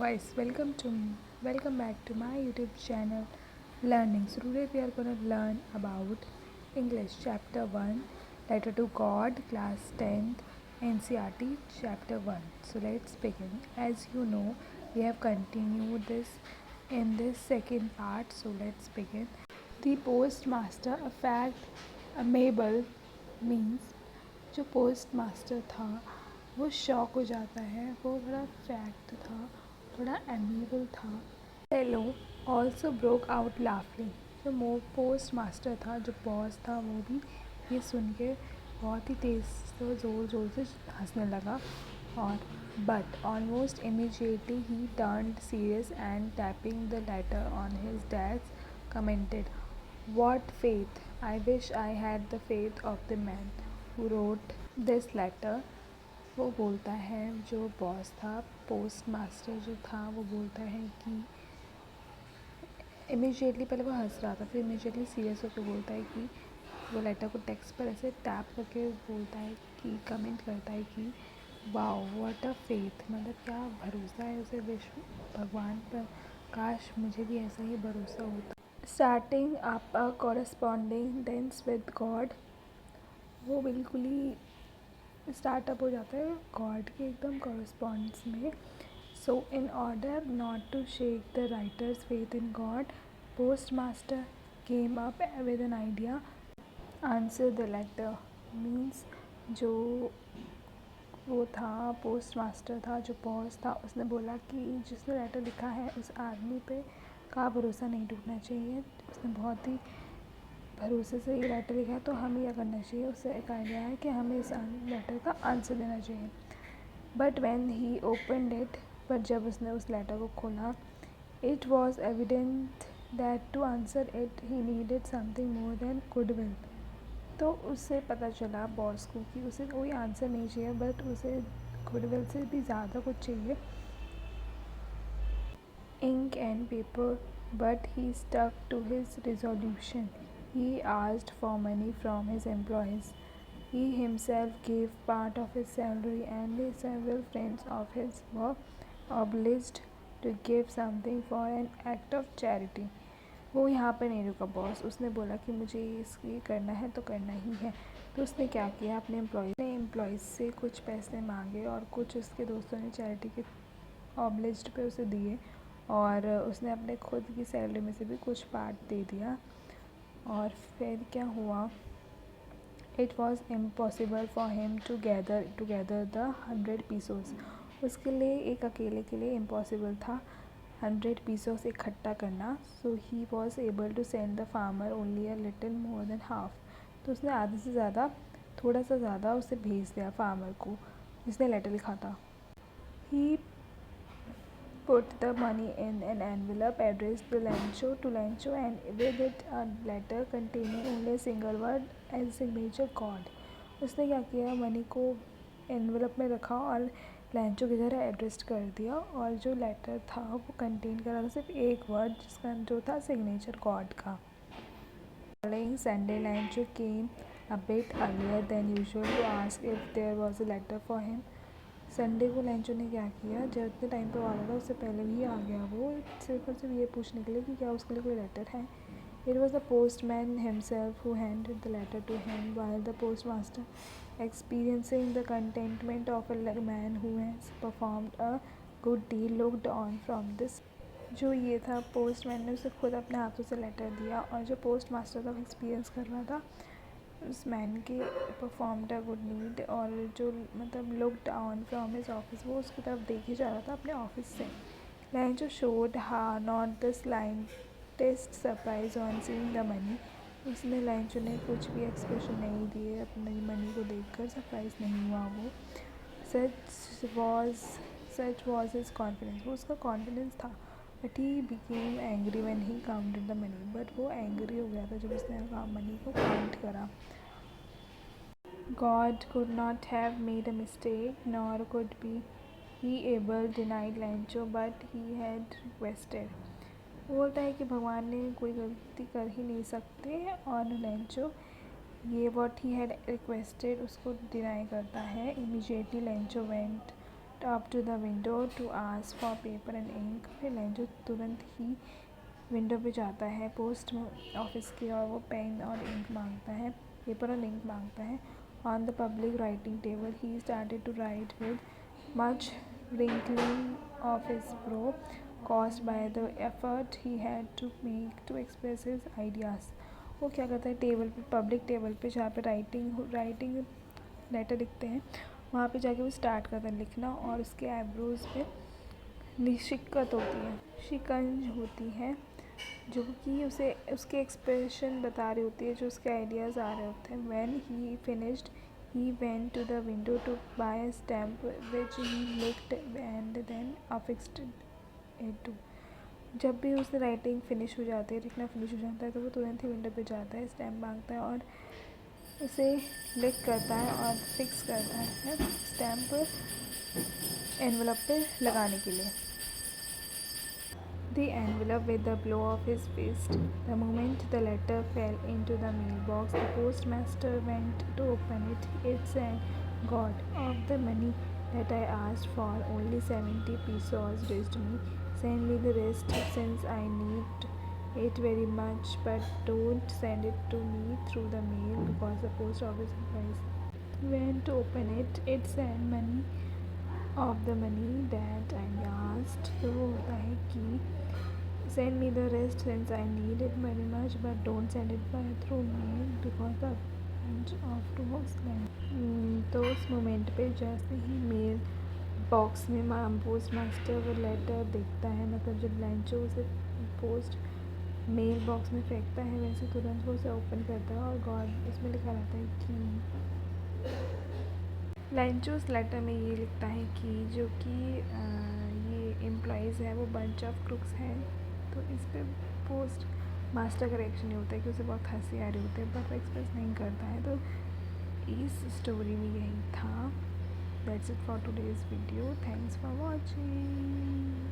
guys, welcome back to my YouTube channel Learning. So today we are going to learn about English chapter 1, letter to God, class 10th, NCERT chapter 1. So let's begin. As you know, we have continued this in this second part. So let's begin. The postmaster effect amable means जो post master था वो shock हो जाता है, वो बड़ा fact था, थोड़ा एमेबल था। Hello also broke out laughing. जो पोस्ट मास्टर था, जो बॉस था, वो भी ये सुन के बहुत ही तेज़ से ज़ोर ज़ोर से हंसने लगा। और but almost immediately he turned serious and tapping the later on his desk commented, "What faith! I wish I had the faith of the man who wrote this letter." वो बोलता है, जो बॉस था, पोस्ट मास्टर जो था, वो बोलता है कि इमीडिएटली पहले वो हंस रहा था, फिर इमीडिएटली सीरियस होकर बोलता है कि वो लेटर को टेक्स्ट पर ऐसे टैप करके बोलता है कि कमेंट करता है कि वाओ व्हाट अ फेथ, मतलब क्या भरोसा है उसे विश्व भगवान पर, काश मुझे भी ऐसा ही भरोसा होता। Starting up a corresponding with God, वो बिल्कुल ही स्टार्टअप हो जाता है गॉड के एकदम कॉरस्पॉन्ड्स में। So in order not to shake the writer's faith in God, postmaster came up with an idea, answer the letter. Means जो वो था, पोस्ट मास्टर था, जो बॉस था, उसने बोला कि जिसने लेटर लिखा है उस आदमी पे का भरोसा नहीं टूटना चाहिए। उसने बहुत ही भरोसे से ये लेटर लिखा है, तो हमें क्या करना चाहिए। उससे एक आइडिया है कि हमें इस लेटर का आंसर देना चाहिए। But when he opened it, पर जब उसने उस लेटर को खोला, it was evident that to answer it he needed something more than goodwill. तो उससे पता चला बॉस को कि उसे कोई आंसर नहीं चाहिए, बट उसे गुडविल से भी ज़्यादा कुछ चाहिए, ink and paper. But he stuck to his resolution. He asked for money from his employees. He himself gave part of his salary, and several friends of his were obliged to give something for an act of charity. वो यहाँ पर नहीं रुका boss, उसने बोला कि मुझे ये करना है तो करना ही है। तो उसने क्या किया, अपने एम्प्लॉयज़ से कुछ पैसे मांगे और कुछ उसके दोस्तों ने चैरिटी के ऑब्लिज्ड पे उसे दिए, और उसने अपने खुद की सैलरी में से भी कुछ पार्ट दे दिया। और फिर क्या हुआ, it was impossible for him to gather the 100 pesos. उसके लिए एक अकेले के लिए इम्पॉसिबल था 100 पीसोस इकट्ठा करना। So he was able to send the farmer only a little more than half. तो उसने आधे से ज़्यादा, थोड़ा सा ज़्यादा उसे भेज दिया फार्मर को जिसने लेटर लिखा था। ही put the money in an envelope addressed to Lancho, and with it a letter containing only a single word as signature God. उसने क्या किया, मनी को एनवेलप में रखा और लैंचो की तरह एड्रेस कर दिया, और जो लेटर था वो कंटेन कर रहा था सिर्फ एक वर्ड, जिसका जो था सिग्नेचर गॉड का। Following Sunday, Lancho came a bit earlier than usual to ask if there was a letter for him. Sunday को लैंचो ने क्या किया, जब इतने टाइम पर आ रहा था उससे पहले भी आ गया वो, सिर्फ और सिर्फ ये पूछने के लिए कि क्या उसके लिए कोई लेटर है। It was the postman himself who handed the letter to him, while the post master experiencing the contentment of a man who has performed a good deal looked on from this. जो ये था, postman ने उसे खुद अपने हाथों से letter दिया, और जो पोस्ट मास्टर था एक्सपीरियंस कर रहा था उस मैन के परफॉर्म्ड अ गुड नीड, और जो मतलब looked on from his office, वो उसकी तरफ देखे जा रहा था अपने ऑफिस से। लैंचो showed not the slightest surprise on seeing the money. उसने लैंचो ने कुछ भी एक्सप्रेशन नहीं दिए, अपने मनी को देखकर सरप्राइज नहीं हुआ वो। सच वॉज हिज कॉन्फिडेंस, वो उसका कॉन्फिडेंस था। But he became angry when he counted the money, but वो एंग्री हो गया था जब उसने मनी को काउंट करा। God could not have made a mistake, nor could be he able denied Lancho, but he had requested. वो बोलता है कि भगवान ने कोई गलती कर ही नहीं सकते, और लैंचो ये what he had requested उसको डिनाई करता है। Immediately Lancho went up to the window to ask for paper and ink. फिर लेंचो तुरंत ही विंडो पे जाता है पोस्ट ऑफिस की और वो पेन और इंक मांगता है, पेपर और इंक मांगता है. On the public writing table, he started to write with much wrinkling of his brow, caused by the effort he had to make to express his ideas. वो क्या करता है, टेबल पे, पब्लिक टेबल पे जहाँ पे राइटिंग लेटर लिखते हैं, वहाँ पे जाके वो स्टार्ट करता है लिखना और उसके आईब्रोज पे शिक्कत होती है, शिकंज होती है, जो कि उसे उसके एक्सप्रेशन बता रही होती है, जो उसके आइडियाज़ आ रहे होते हैं. When he finished, he went to the window to buy a stamp which he licked and then affixed it to. जब भी उसने राइटिंग फिनिश हो जाती है, लिखना फिनिश हो जाता है, तो वो तुरंत ही विंडो पे जाता है, स्टैम्प मांगता है और उसे लिक करता है और फिक्स करता है स्टैम्प एनवलप पे लगाने के लिए. The envelope with the blow of his fist. The moment the letter fell into the mailbox, the postmaster went to open it. It said, "God, of the money that I asked for, only 70 pesos reached me. Send me the rest since I need it very much, but don't send it to me through the mail because the post office employees went to open it. It said money of the money that I asked." तो वो होता है कि send me the rest since I need it very much, but don't send it by through mail because the bunch of was तो उस moment पे जैसे ही mail box में पोस्ट मास्टर वो लेटर देखता है, मतलब जब लेंचो उसे पोस्ट मेल बॉक्स में फेंकता है, वैसे तुरंत वो उसे ओपन करता है और गॉड उसमें लिखा रहता है कि लेंचो उस लेटर में ये लिखता है कि जो कि ये एम्प्लॉयज़ है वो बंच ऑफ क्रुक्स हैं. तो इस पर पोस्ट मास्टर का रिएक्शन ये होता है कि उसे बहुत हंसी आ रही होती है, पर वो एक्सप्रेस नहीं करता है. तो इस स्टोरी में यही था. That's it for today's video. Thanks for watching.